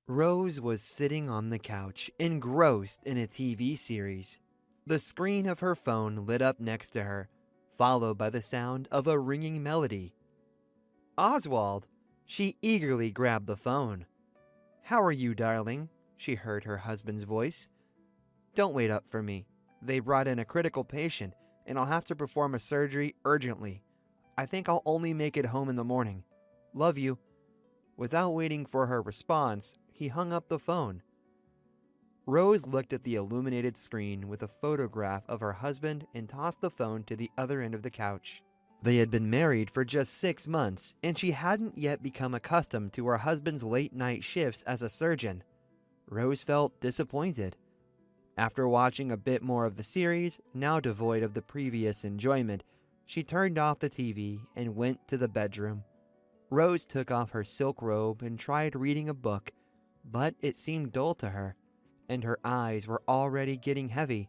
Rose was sitting on the couch, engrossed in a TV series. The screen of her phone lit up next to her, followed by the sound of a ringing melody. Oswald! She eagerly grabbed the phone. "How are you, darling?" she heard her husband's voice. "Don't wait up for me. They brought in a critical patient, and I'll have to perform a surgery urgently. I think I'll only make it home in the morning. Love you." Without waiting for her response, he hung up the phone. Rose looked at the illuminated screen with a photograph of her husband and tossed the phone to the other end of the couch. They had been married for just 6 months, and she hadn't yet become accustomed to her husband's late-night shifts as a surgeon. Rose felt disappointed. After watching a bit more of the series, now devoid of the previous enjoyment, she turned off the TV and went to the bedroom. Rose took off her silk robe and tried reading a book, but it seemed dull to her, and her eyes were already getting heavy.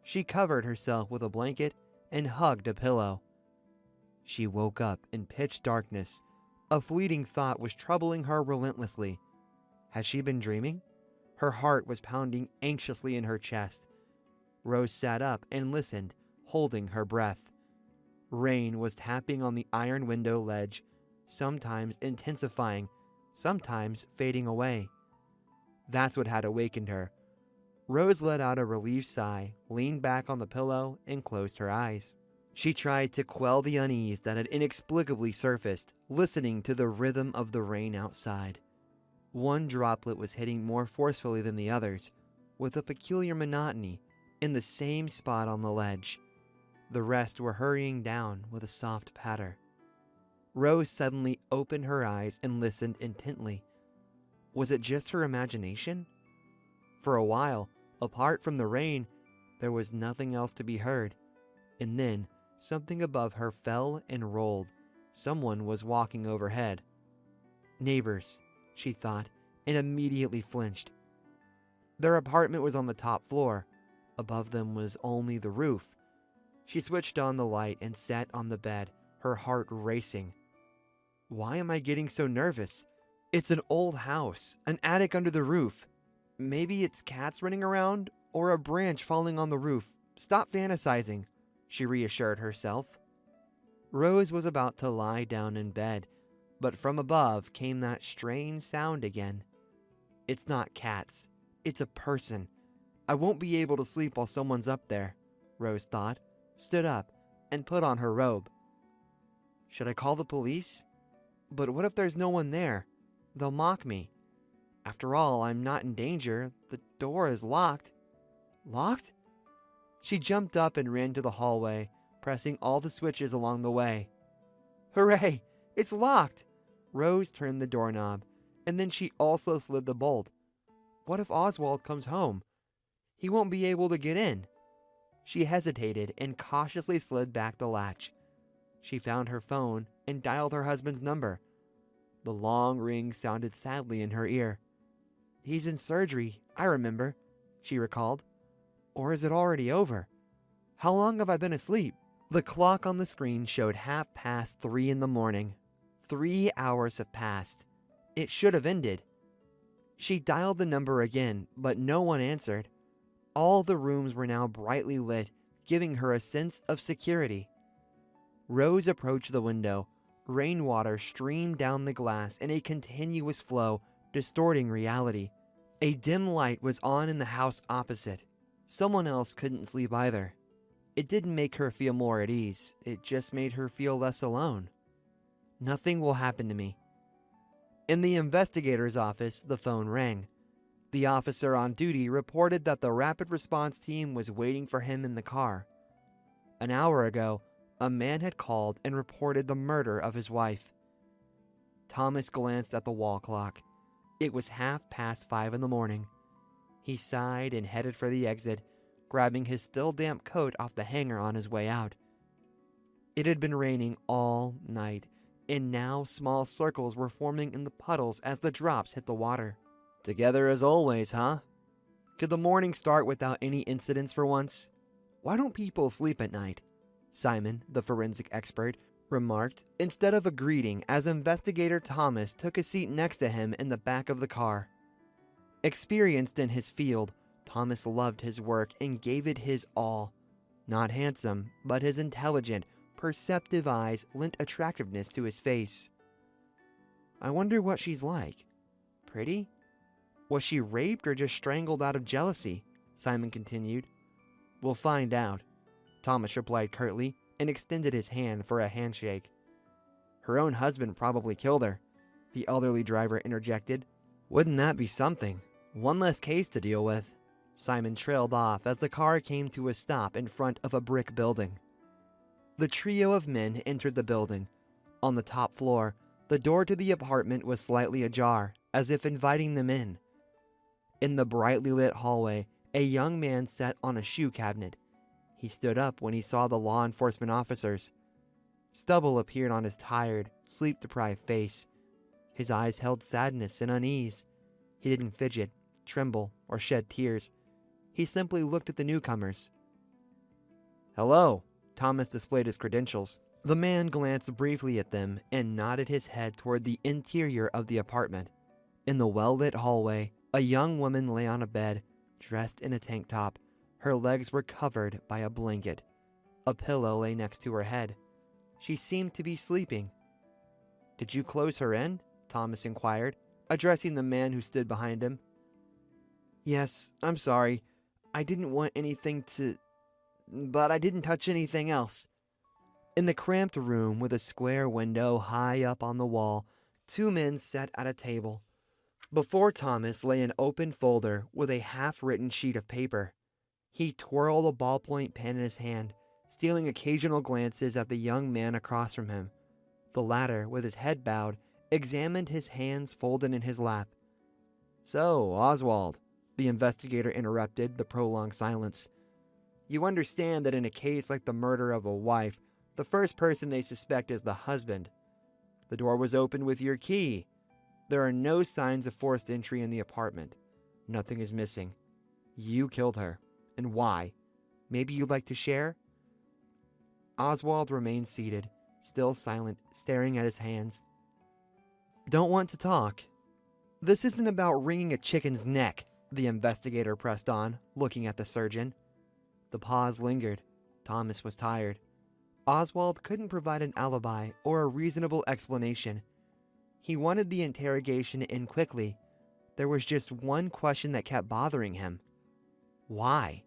She covered herself with a blanket and hugged a pillow. She woke up in pitch darkness. A fleeting thought was troubling her relentlessly. Had she been dreaming? Her heart was pounding anxiously in her chest. Rose sat up and listened, holding her breath. Rain was tapping on the iron window ledge, sometimes intensifying, sometimes fading away. That's what had awakened her. Rose let out a relieved sigh, leaned back on the pillow, and closed her eyes. She tried to quell the unease that had inexplicably surfaced, listening to the rhythm of the rain outside. One droplet was hitting more forcefully than the others, with a peculiar monotony, in the same spot on the ledge. The rest were hurrying down with a soft patter. Rose suddenly opened her eyes and listened intently. Was it just her imagination? For a while, apart from the rain, there was nothing else to be heard. And then, something above her fell and rolled. Someone was walking overhead. Neighbors, she thought, and immediately flinched. Their apartment was on the top floor. Above them was only the roof. She switched on the light and sat on the bed, her heart racing. Why am I getting so nervous? It's an old house, an attic under the roof. Maybe it's cats running around, or a branch falling on the roof. Stop fantasizing, she reassured herself. Rose was about to lie down in bed, but from above came that strange sound again. It's not cats. It's a person. I won't be able to sleep while someone's up there, Rose thought, stood up, and put on her robe. Should I call the police? But what if there's no one there? They'll mock me. After all, I'm not in danger. The door is locked. Locked? She jumped up and ran to the hallway, pressing all the switches along the way. Hooray! It's locked! Rose turned the doorknob, and then she also slid the bolt. What if Oswald comes home? He won't be able to get in. She hesitated and cautiously slid back the latch. She found her phone and dialed her husband's number. The long ring sounded sadly in her ear. He's in surgery, I remember, she recalled. Or is it already over? How long have I been asleep? The clock on the screen showed 3:30 in the morning. 3 hours have passed. It should have ended. She dialed the number again, but no one answered. All the rooms were now brightly lit, giving her a sense of security. Rose approached the window. Rainwater streamed down the glass in a continuous flow, distorting reality. A dim light was on in the house opposite. Someone else couldn't sleep either. It didn't make her feel more at ease. It just made her feel less alone. Nothing will happen to me. In the investigator's office, the phone rang. The officer on duty reported that the rapid response team was waiting for him in the car. An hour ago, a man had called and reported the murder of his wife. Thomas glanced at the wall clock. It was 5:30 in the morning. He sighed and headed for the exit, grabbing his still damp coat off the hanger on his way out. It had been raining all night, and now small circles were forming in the puddles as the drops hit the water. Together as always, huh? Could the morning start without any incidents for once? Why don't people sleep at night? Simon, the forensic expert, remarked instead of a greeting as Investigator Thomas took a seat next to him in the back of the car. Experienced in his field, Thomas loved his work and gave it his all. Not handsome, but his intelligent, perceptive eyes lent attractiveness to his face. I wonder what she's like. Pretty? Was she raped or just strangled out of jealousy? Simon continued. We'll find out, Thomas replied curtly and extended his hand for a handshake. Her own husband probably killed her, the elderly driver interjected. Wouldn't that be something? One less case to deal with. Simon trailed off as the car came to a stop in front of a brick building. The trio of men entered the building. On the top floor, the door to the apartment was slightly ajar, as if inviting them in. In the brightly lit hallway, a young man sat on a shoe cabinet. He stood up when he saw the law enforcement officers. Stubble appeared on his tired, sleep-deprived face. His eyes held sadness and unease. He didn't fidget, tremble, or shed tears. He simply looked at the newcomers. Hello, Thomas displayed his credentials. The man glanced briefly at them and nodded his head toward the interior of the apartment. In the well-lit hallway, a young woman lay on a bed, dressed in a tank top. Her legs were covered by a blanket. A pillow lay next to her head. She seemed to be sleeping. Did you close her in? Thomas inquired, addressing the man who stood behind him. Yes, I'm sorry. I didn't want anything to... But I didn't touch anything else. In the cramped room with a square window high up on the wall, two men sat at a table. Before Thomas lay an open folder with a half-written sheet of paper. He twirled a ballpoint pen in his hand, stealing occasional glances at the young man across from him. The latter, with his head bowed, examined his hands folded in his lap. So, Oswald, the investigator interrupted the prolonged silence. You understand that in a case like the murder of a wife, the first person they suspect is the husband. The door was opened with your key. There are no signs of forced entry in the apartment. Nothing is missing. You killed her. And why? Maybe you'd like to share? Oswald remained seated, still silent, staring at his hands. Don't want to talk. This isn't about wringing a chicken's neck, the investigator pressed on, looking at the surgeon. The pause lingered. Thomas was tired. Oswald couldn't provide an alibi or a reasonable explanation. He wanted the interrogation to end quickly. There was just one question that kept bothering him. Why?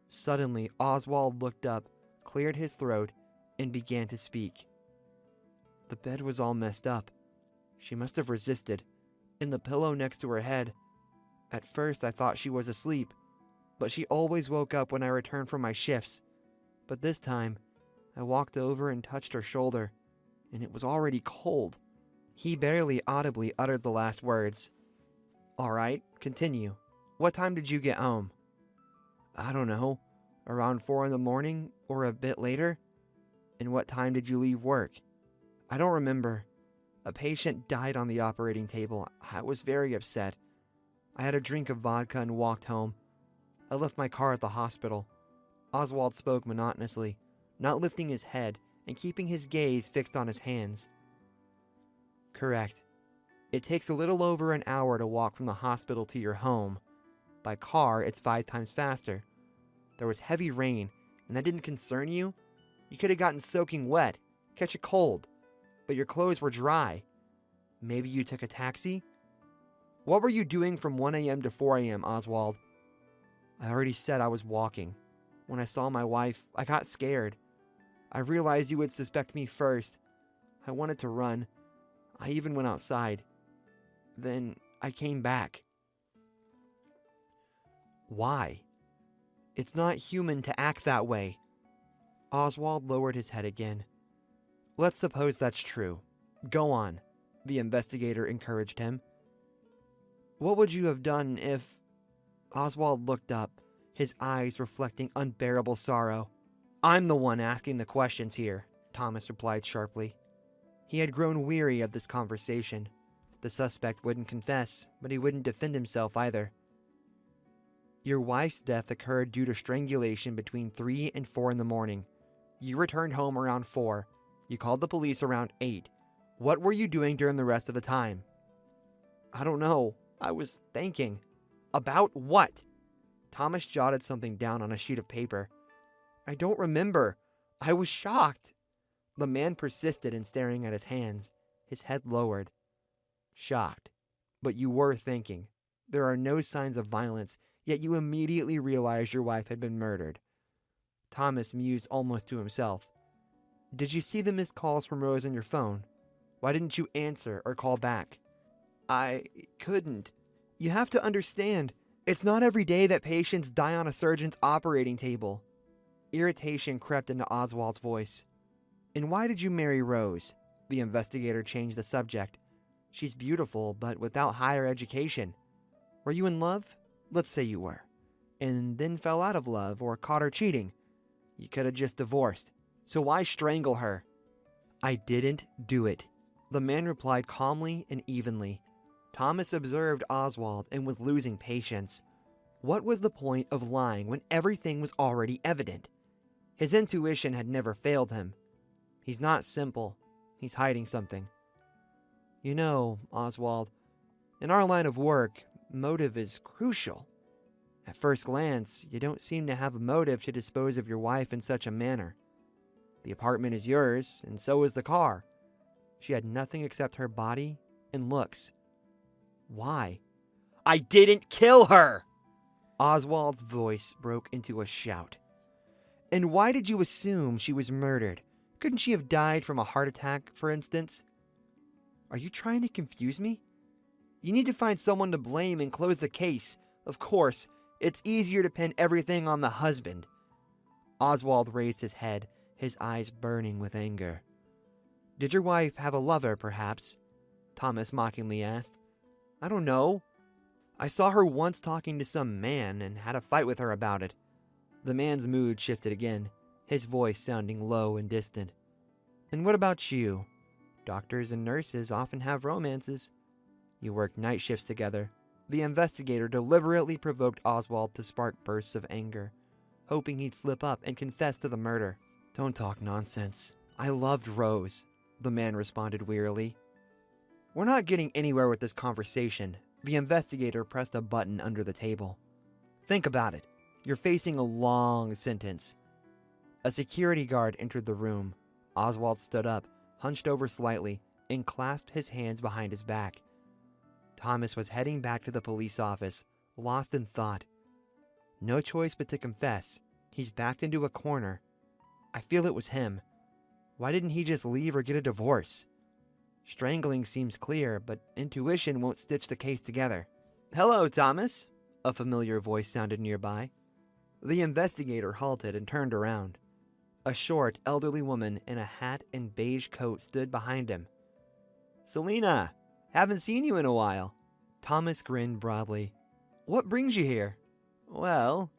Suddenly, Oswald looked up, cleared his throat, and began to speak. The bed was all messed up. She must have resisted. In the pillow next to her head. At first, I thought she was asleep, but she always woke up when I returned from my shifts. But this time, I walked over and touched her shoulder, and it was already cold. He barely audibly uttered the last words. All right, continue. What time did you get home? I don't know. Around 4 in the morning or a bit later? And what time did you leave work? I don't remember. A patient died on the operating table. I was very upset. I had a drink of vodka and walked home. I left my car at the hospital. Oswald spoke monotonously, not lifting his head and keeping his gaze fixed on his hands. Correct. It takes a little over an hour to walk from the hospital to your home. By car, it's 5 times faster. There was heavy rain, and that didn't concern you? You could have gotten soaking wet, catch a cold, but your clothes were dry. Maybe you took a taxi? What were you doing from 1 a.m. to 4 a.m., Oswald? I already said I was walking. When I saw my wife, I got scared. I realized you would suspect me first. I wanted to run. I even went outside. Then I came back. Why? It's not human to act that way. Oswald lowered his head again. Let's suppose that's true. Go on, the investigator encouraged him. What would you have done if... Oswald looked up, his eyes reflecting unbearable sorrow. I'm the one asking the questions here, Thomas replied sharply. He had grown weary of this conversation. The suspect wouldn't confess, but he wouldn't defend himself either. Your wife's death occurred due to strangulation between 3 and 4 in the morning. You returned home around 4. You called the police around 8. What were you doing during the rest of the time? I don't know. I was thinking. About what? Thomas jotted something down on a sheet of paper. I don't remember. I was shocked. The man persisted in staring at his hands, his head lowered. Shocked. But you were thinking. There are no signs of violence, yet you immediately realized your wife had been murdered. Thomas mused almost to himself. Did you see the missed calls from Rose on your phone? Why didn't you answer or call back? I couldn't. You have to understand, it's not every day that patients die on a surgeon's operating table. Irritation crept into Oswald's voice. And why did you marry Rose? The investigator changed the subject. She's beautiful, but without higher education. Were you in love? Let's say you were. And then fell out of love or caught her cheating. You could have just divorced. So why strangle her? I didn't do it. The man replied calmly and evenly. Thomas observed Oswald and was losing patience. What was the point of lying when everything was already evident? His intuition had never failed him. He's not simple. He's hiding something. You know, Oswald, in our line of work, motive is crucial. At first glance, you don't seem to have a motive to dispose of your wife in such a manner. The apartment is yours, and so is the car. She had nothing except her body and looks. Why? I didn't kill her! Oswald's voice broke into a shout. And why did you assume she was murdered? Couldn't she have died from a heart attack, for instance? Are you trying to confuse me? You need to find someone to blame and close the case. Of course, it's easier to pin everything on the husband. Oswald raised his head, his eyes burning with anger. Did your wife have a lover, perhaps? Thomas mockingly asked. I don't know. I saw her once talking to some man and had a fight with her about it. The man's mood shifted again, his voice sounding low and distant. And what about you? Doctors and nurses often have romances. You work night shifts together. The investigator deliberately provoked Oswald to spark bursts of anger, hoping he'd slip up and confess to the murder. Don't talk nonsense. I loved Rose, the man responded wearily. We're not getting anywhere with this conversation. The investigator pressed a button under the table. Think about it. You're facing a long sentence. A security guard entered the room. Oswald stood up, hunched over slightly, and clasped his hands behind his back. Thomas was heading back to the police office, lost in thought. No choice but to confess. He's backed into a corner. I feel it was him. Why didn't he just leave or get a divorce? Strangling seems clear, but intuition won't stitch the case together. Hello, Thomas, a familiar voice sounded nearby. The investigator halted and turned around. A short, elderly woman in a hat and beige coat stood behind him. Selina, haven't seen you in a while. Thomas grinned broadly. What brings you here? Well,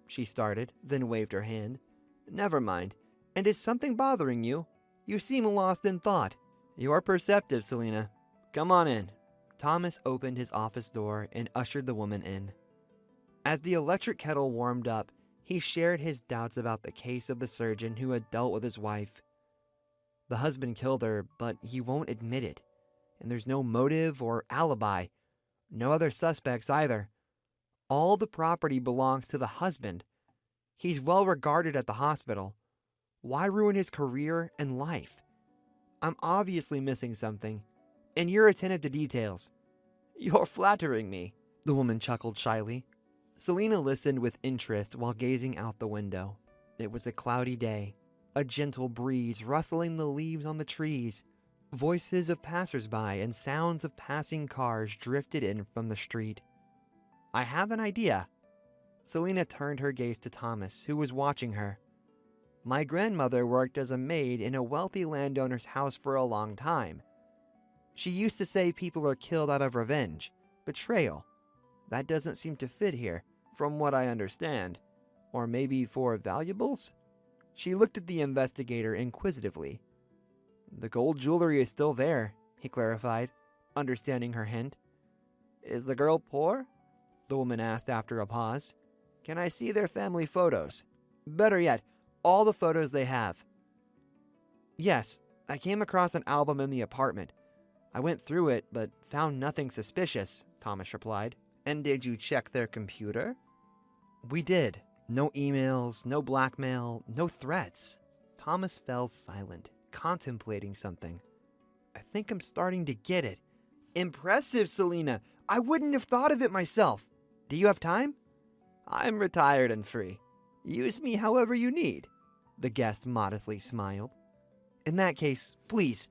she started, then waved her hand. Never mind. And is something bothering you? You seem lost in thought. You are perceptive, Selina. Come on in. Thomas opened his office door and ushered the woman in. As the electric kettle warmed up, he shared his doubts about the case of the surgeon who had dealt with his wife. The husband killed her, but he won't admit it. And there's no motive or alibi. No other suspects either. All the property belongs to the husband. He's well regarded at the hospital. Why ruin his career and life? I'm obviously missing something, and you're attentive to details. You're flattering me, the woman chuckled shyly. Selina listened with interest while gazing out the window. It was a cloudy day, a gentle breeze rustling the leaves on the trees. Voices of passers-by and sounds of passing cars drifted in from the street. I have an idea. Selina turned her gaze to Thomas, who was watching her. My grandmother worked as a maid in a wealthy landowner's house for a long time. She used to say people are killed out of revenge, betrayal. That doesn't seem to fit here, from what I understand. Or maybe for valuables? She looked at the investigator inquisitively. The gold jewelry is still there, he clarified, understanding her hint. Is the girl poor? The woman asked after a pause. Can I see their family photos? Better yet, all the photos they have. Yes, I came across an album in the apartment. I went through it, but found nothing suspicious, Thomas replied. And did you check their computer? We did. No emails, no blackmail, no threats. Thomas fell silent, contemplating something. I think I'm starting to get it. Impressive, Selena. I wouldn't have thought of it myself. Do you have time? I'm retired and free. Use me however you need. The guest modestly smiled. In that case, please.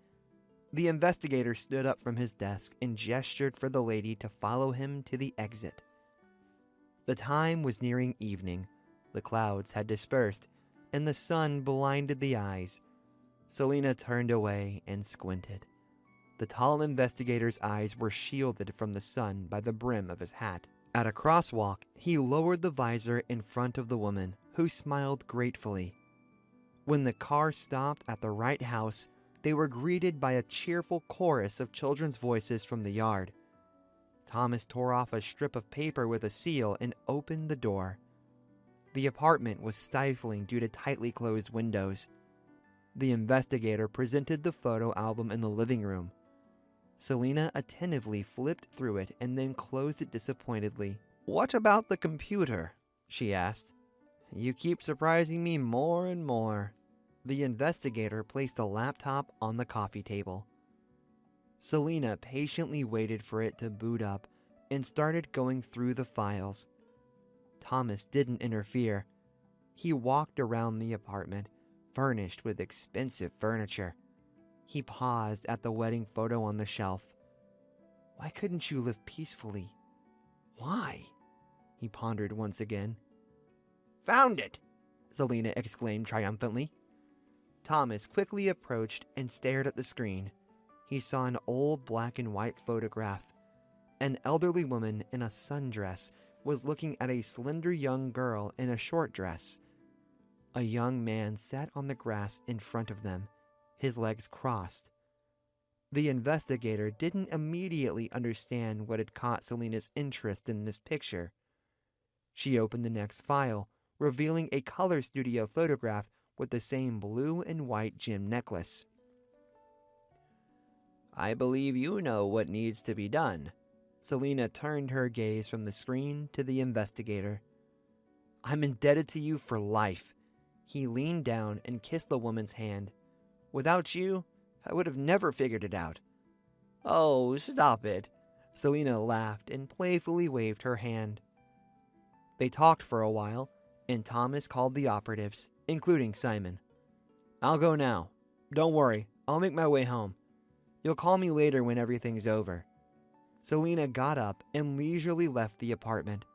The investigator stood up from his desk and gestured for the lady to follow him to the exit. The time was nearing evening. The clouds had dispersed, and the sun blinded the eyes. Selena turned away and squinted. The tall investigator's eyes were shielded from the sun by the brim of his hat. At a crosswalk, he lowered the visor in front of the woman, who smiled gratefully. When the car stopped at the right house, they were greeted by a cheerful chorus of children's voices from the yard. Thomas tore off a strip of paper with a seal and opened the door. The apartment was stifling due to tightly closed windows. The investigator presented the photo album in the living room. Selena attentively flipped through it and then closed it disappointedly. What about the computer? She asked. You keep surprising me more and more. The investigator placed a laptop on the coffee table. Selena patiently waited for it to boot up and started going through the files. Thomas didn't interfere. He walked around the apartment, furnished with expensive furniture. He paused at the wedding photo on the shelf. Why couldn't you live peacefully? Why? He pondered once again. Found it! Selena exclaimed triumphantly. Thomas quickly approached and stared at the screen. He saw an old black and white photograph. An elderly woman in a sundress was looking at a slender young girl in a short dress. A young man sat on the grass in front of them, his legs crossed. The investigator didn't immediately understand what had caught Selena's interest in this picture. She opened the next file, revealing a color studio photograph with the same blue and white gem necklace. I believe you know what needs to be done. Selena turned her gaze from the screen to the investigator. I'm indebted to you for life. He leaned down and kissed the woman's hand. Without you, I would have never figured it out. Oh, stop it. Selena laughed and playfully waved her hand. They talked for a while, and Thomas called the operatives, including Simon. I'll go now. Don't worry, I'll make my way home. You'll call me later when everything's over. Selena got up and leisurely left the apartment.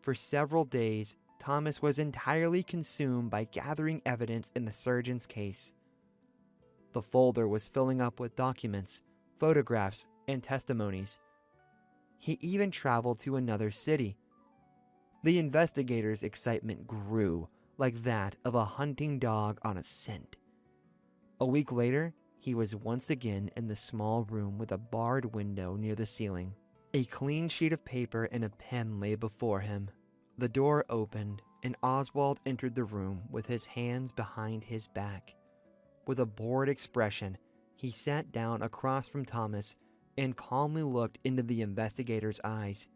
For several days, Thomas was entirely consumed by gathering evidence in the surgeon's case. The folder was filling up with documents, photographs, and testimonies. He even traveled to another city. The investigator's excitement grew, like that of a hunting dog on a scent. A week later, he was once again in the small room with a barred window near the ceiling. A clean sheet of paper and a pen lay before him. The door opened, and Oswald entered the room with his hands behind his back. With a bored expression, he sat down across from Thomas and calmly looked into the investigator's eyes.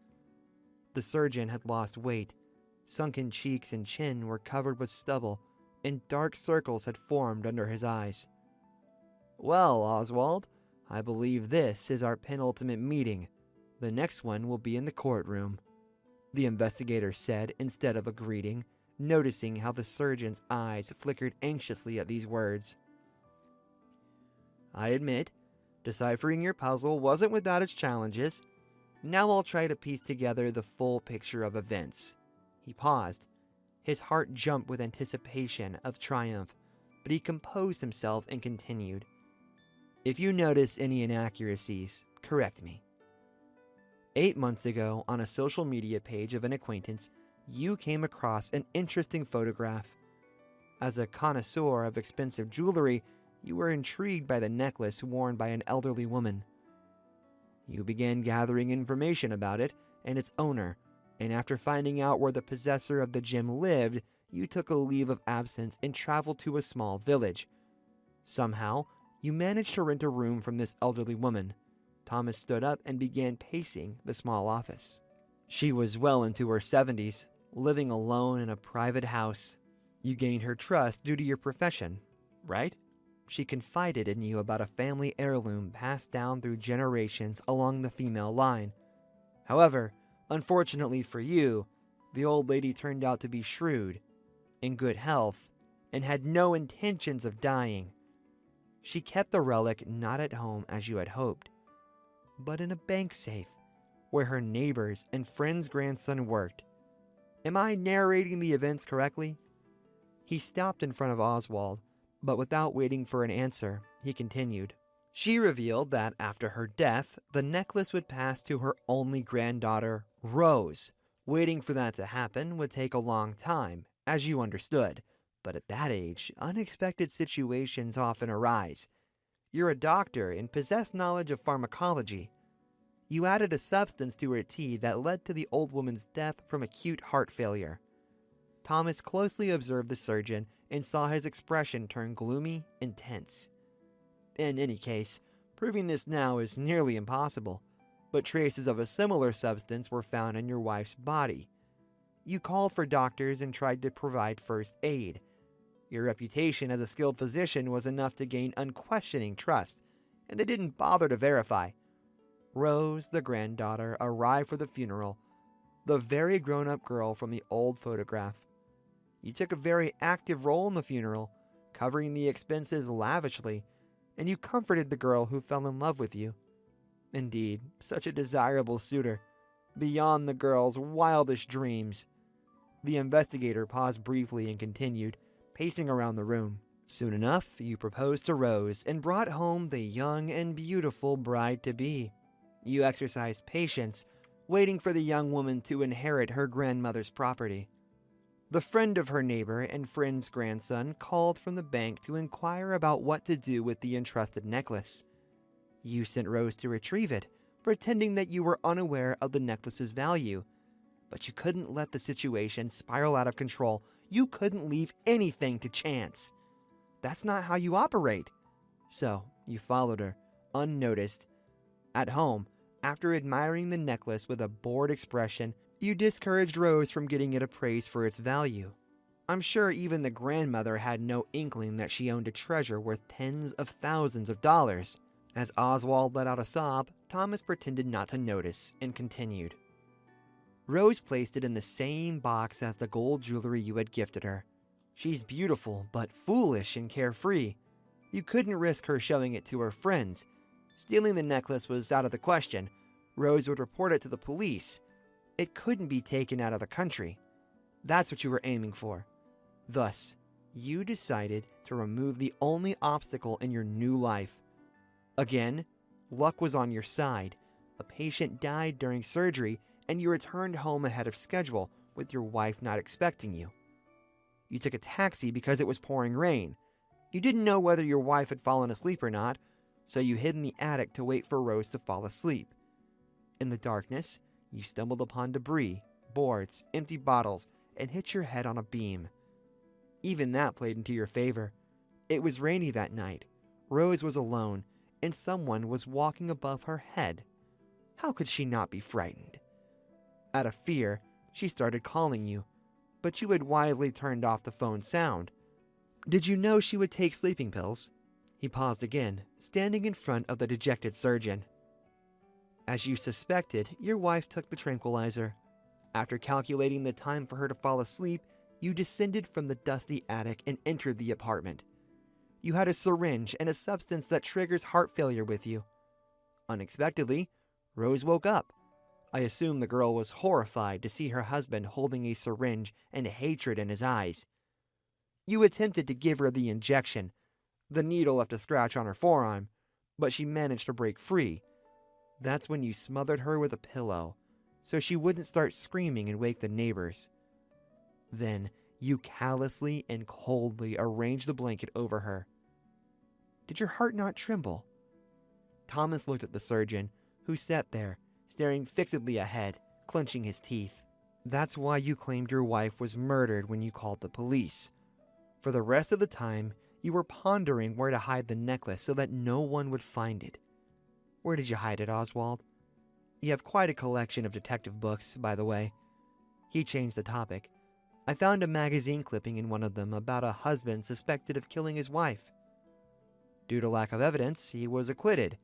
The surgeon had lost weight. Sunken cheeks and chin were covered with stubble, and dark circles had formed under his eyes. Well, Oswald, I believe this is our penultimate meeting. The next one will be in the courtroom, the investigator said instead of a greeting, noticing how the surgeon's eyes flickered anxiously at these words. I admit, deciphering your puzzle wasn't without its challenges. Now I'll try to piece together the full picture of events. He paused. His heart jumped with anticipation of triumph, but he composed himself and continued. If you notice any inaccuracies, correct me. 8 months ago, on a social media page of an acquaintance, you came across an interesting photograph. As a connoisseur of expensive jewelry, you were intrigued by the necklace worn by an elderly woman. You began gathering information about it and its owner, and after finding out where the possessor of the gem lived, you took a leave of absence and traveled to a small village. Somehow, You managed to rent a room from this elderly woman. Thomas stood up and began pacing the small office. She was well into her 70s, living alone in a private house. You gained her trust due to your profession, right? She confided in you about a family heirloom passed down through generations along the female line. However, unfortunately for you, the old lady turned out to be shrewd, in good health, and had no intentions of dying. She kept the relic not at home as you had hoped, but in a bank safe where her neighbors and friend's grandson worked. Am I narrating the events correctly? He stopped in front of Oswald, but without waiting for an answer, he continued. She revealed that after her death, the necklace would pass to her only granddaughter, Rose. Waiting for that to happen would take a long time, as you understood, but at that age, unexpected situations often arise. You're a doctor and possess knowledge of pharmacology. You added a substance to her tea that led to the old woman's death from acute heart failure. Thomas closely observed the surgeon and saw his expression turn gloomy and tense. In any case, proving this now is nearly impossible, but traces of a similar substance were found in your wife's body. You called for doctors and tried to provide first aid. Your reputation as a skilled physician was enough to gain unquestioning trust, and they didn't bother to verify. Rose, the granddaughter, arrived for the funeral, the very grown-up girl from the old photograph. You took a very active role in the funeral, covering the expenses lavishly, and you comforted the girl who fell in love with you. Indeed, such a desirable suitor, beyond the girl's wildest dreams. The investigator paused briefly and continued, pacing around the room. Soon enough, you proposed to Rose and brought home the young and beautiful bride-to-be. You exercised patience, waiting for the young woman to inherit her grandmother's property. The friend of her neighbor and friend's grandson called from the bank to inquire about what to do with the entrusted necklace. You sent Rose to retrieve it, pretending that you were unaware of the necklace's value. But you couldn't let the situation spiral out of control. You couldn't leave anything to chance. That's not how you operate. So, you followed her, unnoticed. At home, after admiring the necklace with a bored expression, you discouraged Rose from getting it appraised for its value. I'm sure even the grandmother had no inkling that she owned a treasure worth tens of thousands of dollars. As Oswald let out a sob, Thomas pretended not to notice and continued. Rose placed it in the same box as the gold jewelry you had gifted her. She's beautiful, but foolish and carefree. You couldn't risk her showing it to her friends. Stealing the necklace was out of the question. Rose would report it to the police. It couldn't be taken out of the country. That's what you were aiming for. Thus, you decided to remove the only obstacle in your new life. Again, luck was on your side. A patient died during surgery, and you returned home ahead of schedule, with your wife not expecting you. You took a taxi because it was pouring rain. You didn't know whether your wife had fallen asleep or not, so you hid in the attic to wait for Rose to fall asleep. In the darkness, you stumbled upon debris, boards, empty bottles, and hit your head on a beam. Even that played into your favor. It was rainy that night. Rose was alone, and someone was walking above her head. How could she not be frightened? Out of fear, she started calling you, but you had wisely turned off the phone's sound. Did you know she would take sleeping pills? He paused again, standing in front of the dejected surgeon. As you suspected, your wife took the tranquilizer. After calculating the time for her to fall asleep, you descended from the dusty attic and entered the apartment. You had a syringe and a substance that triggers heart failure with you. Unexpectedly, Rose woke up. I assume the girl was horrified to see her husband holding a syringe and hatred in his eyes. You attempted to give her the injection. The needle left a scratch on her forearm, but she managed to break free. That's when you smothered her with a pillow, so she wouldn't start screaming and wake the neighbors. Then, you callously and coldly arranged the blanket over her. Did your heart not tremble? Thomas looked at the surgeon, who sat there, staring fixedly ahead, clenching his teeth. That's why you claimed your wife was murdered when you called the police. For the rest of the time, You were pondering where to hide the necklace so that no one would find it. Where did you hide it, Oswald? You have quite a collection of detective books, by the way. He changed the topic. I found a magazine clipping in one of them about a husband suspected of killing his wife. Due to lack of evidence, he was acquitted.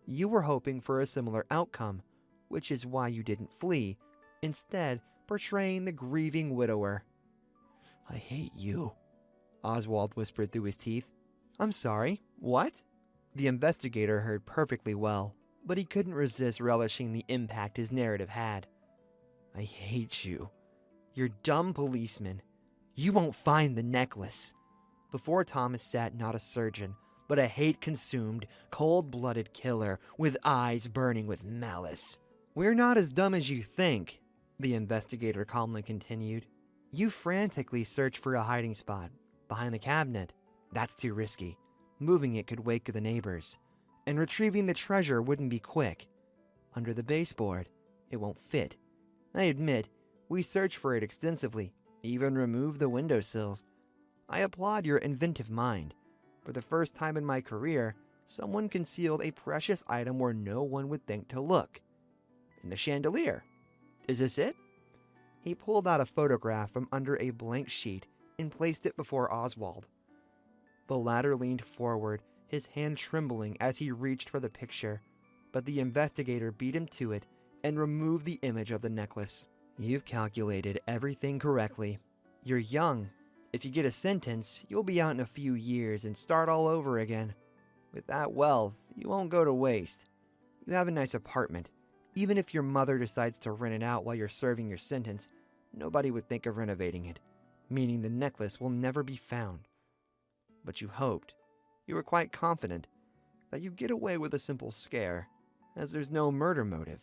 You were hoping for a similar outcome, which is why you didn't flee, instead portraying the grieving widower. I hate you, Oswald whispered through his teeth. I'm sorry, what? The investigator heard perfectly well, but he couldn't resist relishing the impact his narrative had. I hate you. You're dumb policeman. You won't find the necklace. Before Thomas sat not a surgeon, but a hate-consumed, cold-blooded killer with eyes burning with malice. We're not as dumb as you think, the investigator calmly continued. You frantically search for a hiding spot. Behind the cabinet. That's too risky. Moving it could wake the neighbors. And retrieving the treasure wouldn't be quick. Under the baseboard, it won't fit. I admit, we searched for it extensively, even removed the windowsills. I applaud your inventive mind. For the first time in my career, someone concealed a precious item where no one would think to look. In the chandelier. Is this it? He pulled out a photograph from under a blank sheet and placed it before Oswald. The latter leaned forward, his hand trembling as he reached for the picture, but the investigator beat him to it and removed the image of the necklace. You've calculated everything correctly. You're young. If you get a sentence, you'll be out in a few years and start all over again. With that wealth, you won't go to waste. You have a nice apartment. Even if your mother decides to rent it out while you're serving your sentence, nobody would think of renovating it, meaning the necklace will never be found. But you hoped, you were quite confident, that you'd get away with a simple scare, as there's no murder motive.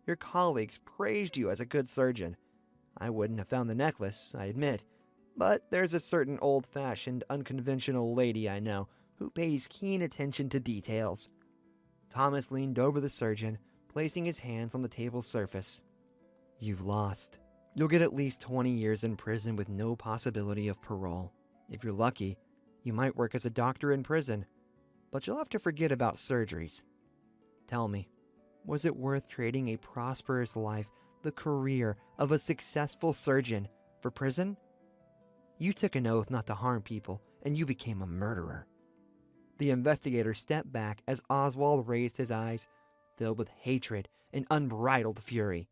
Your colleagues praised you as a good surgeon. I wouldn't have found the necklace, I admit, but there's a certain old-fashioned, unconventional lady I know who pays keen attention to details. Thomas leaned over the surgeon, placing his hands on the table's surface. You've lost. You'll get at least 20 years in prison with no possibility of parole. If you're lucky, you might work as a doctor in prison, but you'll have to forget about surgeries. Tell me, was it worth trading a prosperous life, the career of a successful surgeon, for prison? You took an oath not to harm people, and you became a murderer. The investigator stepped back as Oswald raised his eyes, filled with hatred and unbridled fury.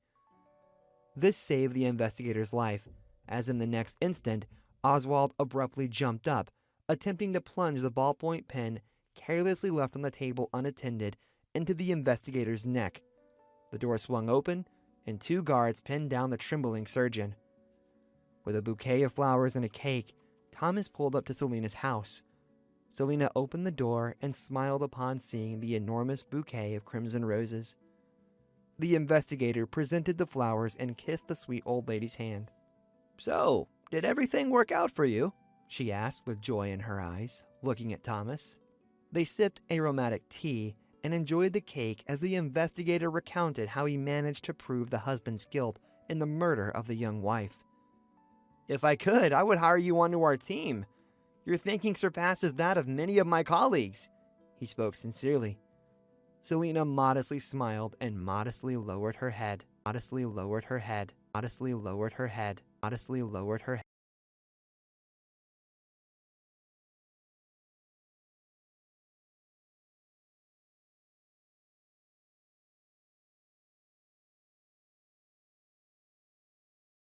This saved the investigator's life, as in the next instant, Oswald abruptly jumped up, attempting to plunge the ballpoint pen, carelessly left on the table unattended, into the investigator's neck. The door swung open, and 2 guards pinned down the trembling surgeon. With a bouquet of flowers and a cake, Thomas pulled up to Selena's house. Selena opened the door and smiled upon seeing the enormous bouquet of crimson roses. The investigator presented the flowers and kissed the sweet old lady's hand. So, did everything work out for you? She asked with joy in her eyes, looking at Thomas. They sipped aromatic tea and enjoyed the cake as the investigator recounted how he managed to prove the husband's guilt in the murder of the young wife. If I could, I would hire you onto our team. Your thinking surpasses that of many of my colleagues. He spoke sincerely. Selena modestly smiled and modestly lowered her head.